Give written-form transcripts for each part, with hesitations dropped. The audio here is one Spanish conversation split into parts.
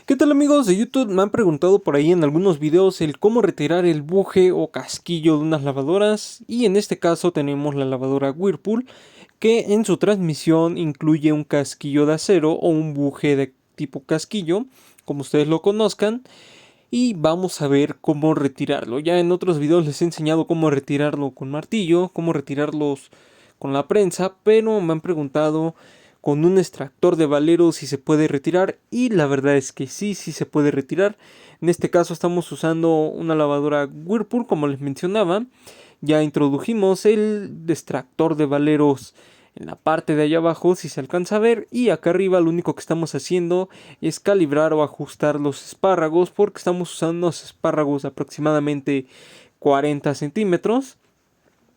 ¿Qué tal amigos de YouTube? Me han preguntado por ahí en algunos videos el cómo retirar el buje o casquillo de unas lavadoras y en este caso tenemos la lavadora Whirlpool que en su transmisión incluye un casquillo de acero o un buje de tipo casquillo como ustedes lo conozcan y vamos a ver cómo retirarlo. Ya en otros videos les he enseñado cómo retirarlo con martillo, cómo retirarlos con la prensa, pero me han preguntado con un extractor de valero si se puede retirar y la verdad es que sí, sí se puede retirar. En este caso estamos usando una lavadora Whirlpool como les mencionaba. Ya introdujimos el extractor de valeros en la parte de allá abajo si se alcanza a ver y acá arriba lo único que estamos haciendo es calibrar o ajustar los espárragos porque estamos usando unos espárragos de aproximadamente 40 centímetros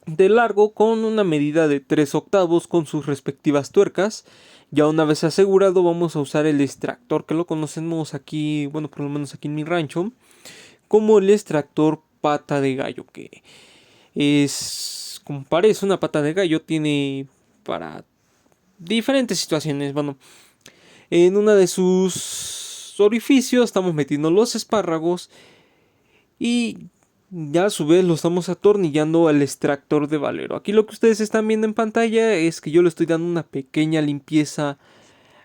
de largo con una medida de 3 octavos con sus respectivas tuercas. Ya una vez asegurado vamos a usar el extractor que lo conocemos aquí, bueno por lo menos aquí en mi rancho, como el extractor pata de gallo, que es como parece una pata de gallo, tiene para diferentes situaciones. Bueno, en una de sus orificios estamos metiendo los espárragos y ya a su vez lo estamos atornillando al extractor de valero. Aquí lo que ustedes están viendo en pantalla es que yo le estoy dando una pequeña limpieza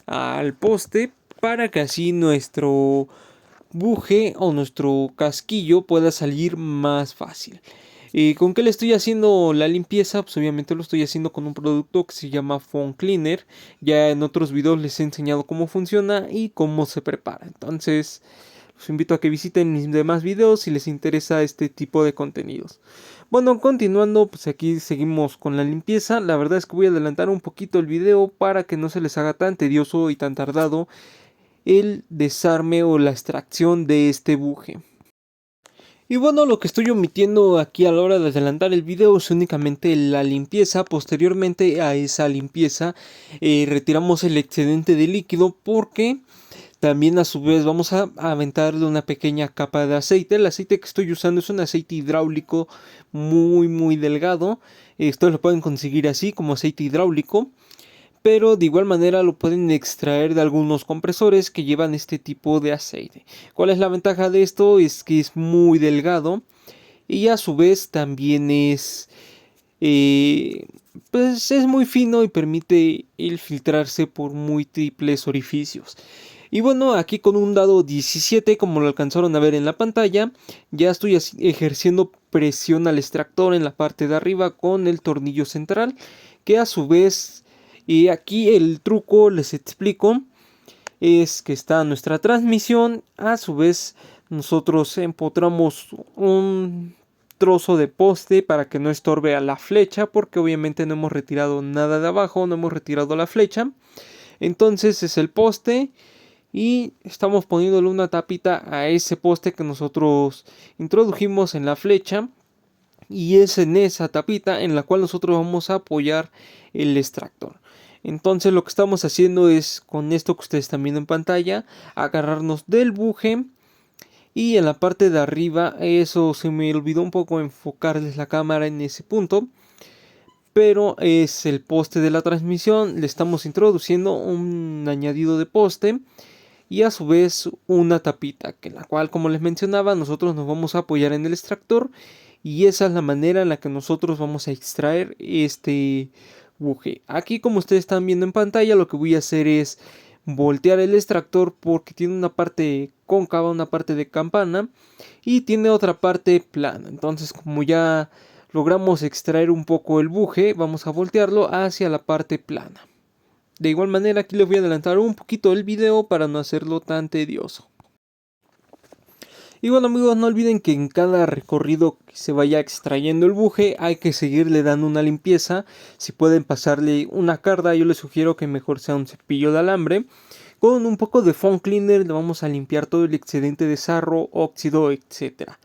al poste para que así nuestro buje o nuestro casquillo pueda salir más fácil. ¿Con qué le estoy haciendo la limpieza? Pues obviamente lo estoy haciendo con un producto que se llama Foam Cleaner. Ya en otros videos les he enseñado cómo funciona y cómo se prepara. Entonces los invito a que visiten mis demás videos si les interesa este tipo de contenidos. Bueno, continuando, pues aquí seguimos con la limpieza. La verdad es que voy a adelantar un poquito el video para que no se les haga tan tedioso y tan tardado el desarme o la extracción de este buje. Y bueno, lo que estoy omitiendo aquí a la hora de adelantar el video es únicamente la limpieza. Posteriormente a esa limpieza retiramos el excedente de líquido porque también a su vez vamos a aventarle una pequeña capa de aceite. El aceite que estoy usando es un aceite hidráulico muy delgado. Esto lo pueden conseguir así como aceite hidráulico, pero de igual manera lo pueden extraer de algunos compresores que llevan este tipo de aceite. ¿Cuál es la ventaja de esto? Es que es muy delgado y a su vez también eh, pues es muy fino y permite el filtrarse por múltiples orificios. Y bueno, aquí con un dado 17, como lo alcanzaron a ver en la pantalla, ya estoy ejerciendo presión al extractor en la parte de arriba con el tornillo central, que a su vez, y aquí el truco les explico, es que está nuestra transmisión, a su vez nosotros empotramos un trozo de poste para que no estorbe a la flecha, porque obviamente no hemos retirado nada de abajo, no hemos retirado la flecha. Entonces es el poste y estamos poniéndole una tapita a ese poste que nosotros introdujimos en la flecha, y es en esa tapita en la cual nosotros vamos a apoyar el extractor. Entonces lo que estamos haciendo es, con esto que ustedes están viendo en pantalla, agarrarnos del buje y en la parte de arriba, eso se me olvidó un poco enfocarles la cámara en ese punto, pero es el poste de la transmisión. Le estamos introduciendo un añadido de poste y a su vez una tapita, que la cual, como les mencionaba, nosotros nos vamos a apoyar en el extractor y esa es la manera en la que nosotros vamos a extraer este buje. Aquí, como ustedes están viendo en pantalla, lo que voy a hacer es voltear el extractor porque tiene una parte cóncava, una parte de campana y tiene otra parte plana. Entonces, como ya logramos extraer un poco el buje, vamos a voltearlo hacia la parte plana. De igual manera, aquí les voy a adelantar un poquito el video para no hacerlo tan tedioso. Y bueno amigos, no olviden que en cada recorrido que se vaya extrayendo el buje hay que seguirle dando una limpieza. Si pueden pasarle una carda, yo les sugiero que mejor sea un cepillo de alambre. Con un poco de foam cleaner le vamos a limpiar todo el excedente de sarro, óxido, etcétera.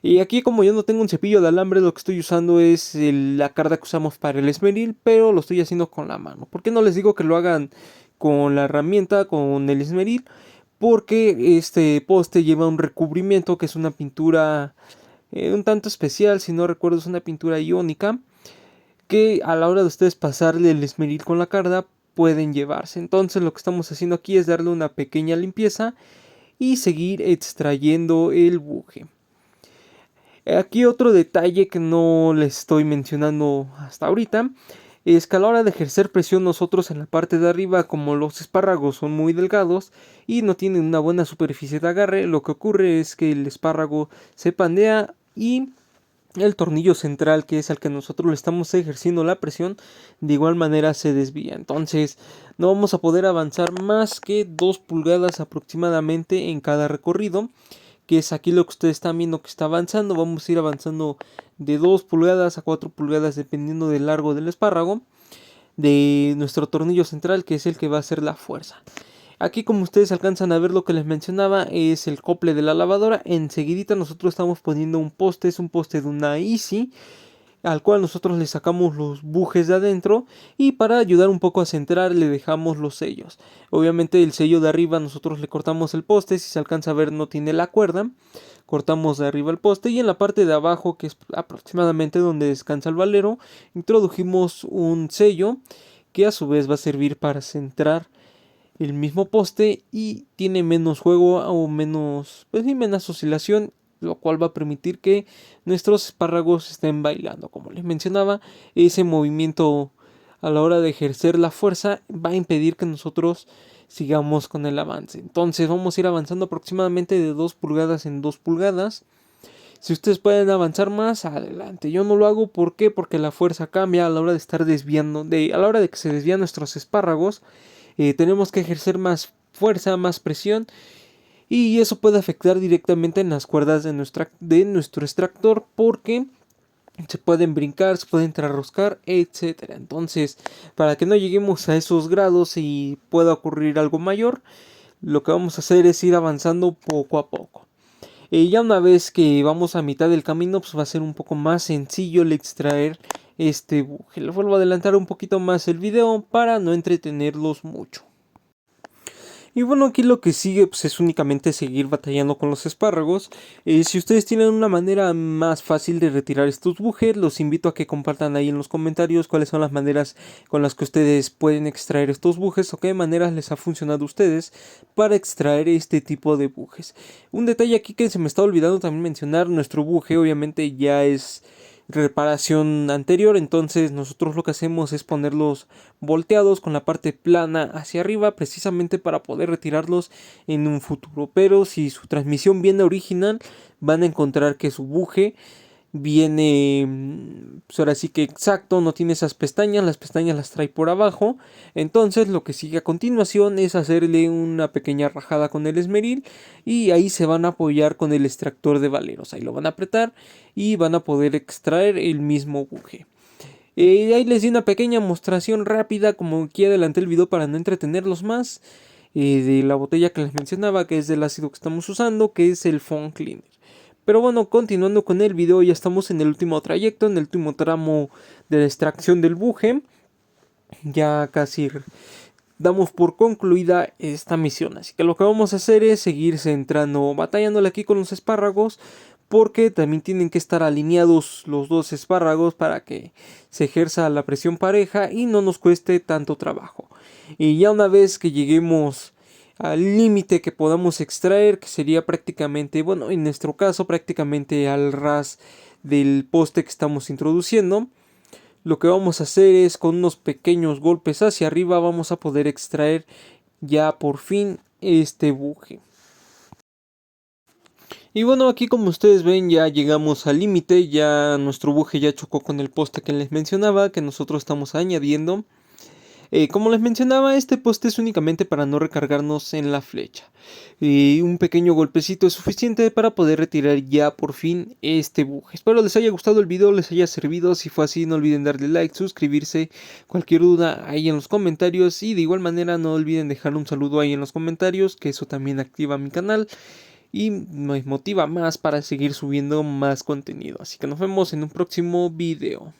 Y aquí, como yo no tengo un cepillo de alambre, lo que estoy usando es la carda que usamos para el esmeril, pero lo estoy haciendo con la mano. ¿Por qué no les digo que lo hagan con la herramienta, con el esmeril? Porque este poste lleva un recubrimiento que es una pintura un tanto especial, si no recuerdo es una pintura iónica, que a la hora de ustedes pasarle el esmeril con la carda pueden llevarse. Entonces lo que estamos haciendo aquí es darle una pequeña limpieza y seguir extrayendo el buje. Aquí otro detalle que no les estoy mencionando hasta ahorita es que a la hora de ejercer presión nosotros en la parte de arriba, como los espárragos son muy delgados y no tienen una buena superficie de agarre, lo que ocurre es que el espárrago se pandea y el tornillo central, que es al que nosotros le estamos ejerciendo la presión, de igual manera se desvía. Entonces no vamos a poder avanzar más que 2 pulgadas aproximadamente en cada recorrido, que es aquí lo que ustedes están viendo que está avanzando. Vamos a ir avanzando de 2 pulgadas a 4 pulgadas dependiendo del largo del espárrago de nuestro tornillo central, que es el que va a hacer la fuerza. Aquí, como ustedes alcanzan a ver, lo que les mencionaba es el cople de la lavadora. Enseguidita nosotros estamos poniendo un poste, es un poste de una Easy, al cual nosotros le sacamos los bujes de adentro y para ayudar un poco a centrar le dejamos los sellos. Obviamente el sello de arriba nosotros le cortamos el poste, si se alcanza a ver no tiene la cuerda, cortamos de arriba el poste y en la parte de abajo, que es aproximadamente donde descansa el valero, introdujimos un sello que a su vez va a servir para centrar el mismo poste y tiene menos juego o menos, pues sí, menos oscilación, lo cual va a permitir que nuestros espárragos estén bailando. Como les mencionaba, ese movimiento a la hora de ejercer la fuerza va a impedir que nosotros sigamos con el avance. Entonces vamos a ir avanzando aproximadamente de 2 pulgadas en 2 pulgadas. Si ustedes pueden avanzar más, adelante. Yo no lo hago, ¿por qué? Porque la fuerza cambia a la hora de estar desviando, a la hora de que se desvían nuestros espárragos. Tenemos que ejercer más fuerza, más presión, y eso puede afectar directamente en las cuerdas de nuestro extractor, porque se pueden brincar, se pueden enroscar, etcétera. Entonces, para que no lleguemos a esos grados y pueda ocurrir algo mayor, lo que vamos a hacer es ir avanzando poco a poco. Ya una vez que vamos a mitad del camino, pues va a ser un poco más sencillo el extraer este buje. Le vuelvo a adelantar un poquito más el video para no entretenerlos mucho. Y bueno, aquí lo que sigue pues, es únicamente seguir batallando con los espárragos. Si ustedes tienen una manera más fácil de retirar estos bujes, los invito a que compartan ahí en los comentarios cuáles son las maneras con las que ustedes pueden extraer estos bujes o qué maneras les ha funcionado a ustedes para extraer este tipo de bujes. Un detalle aquí que se me está olvidando también mencionar, nuestro buje obviamente ya es reparación anterior, entonces nosotros lo que hacemos es ponerlos volteados con la parte plana hacia arriba precisamente para poder retirarlos en un futuro. Pero si su transmisión viene original, van a encontrar que su buje viene, pues ahora sí que exacto, no tiene esas pestañas, las pestañas las trae por abajo. Entonces lo que sigue a continuación es hacerle una pequeña rajada con el esmeril y ahí se van a apoyar con el extractor de valeros. Ahí lo van a apretar y van a poder extraer el mismo buje. Ahí les di una pequeña mostración rápida, como aquí adelanté el video para no entretenerlos más, de la botella que les mencionaba, que es del ácido que estamos usando, que es el Foam Cleaner. Pero bueno, continuando con el video, ya estamos en el último trayecto, en el último tramo de la extracción del buje. Ya casi damos por concluida esta misión, así que lo que vamos a hacer es seguir centrando, batallándole aquí con los espárragos, porque también tienen que estar alineados los dos espárragos para que se ejerza la presión pareja y no nos cueste tanto trabajo. Y ya una vez que lleguemos al límite que podamos extraer, que sería prácticamente, bueno, en nuestro caso prácticamente al ras del poste que estamos introduciendo, lo que vamos a hacer es con unos pequeños golpes hacia arriba vamos a poder extraer ya por fin este buje. Y bueno, aquí como ustedes ven ya llegamos al límite, ya nuestro buje ya chocó con el poste que les mencionaba, que nosotros estamos añadiendo. Como les mencionaba, este poste es únicamente para no recargarnos en la flecha. Un pequeño golpecito es suficiente para poder retirar ya por fin este buje. Espero les haya gustado el video, les haya servido. Si fue así, no olviden darle like, suscribirse. Cualquier duda ahí en los comentarios. Y de igual manera no olviden dejar un saludo ahí en los comentarios, que eso también activa mi canal y me motiva más para seguir subiendo más contenido. Así que nos vemos en un próximo video.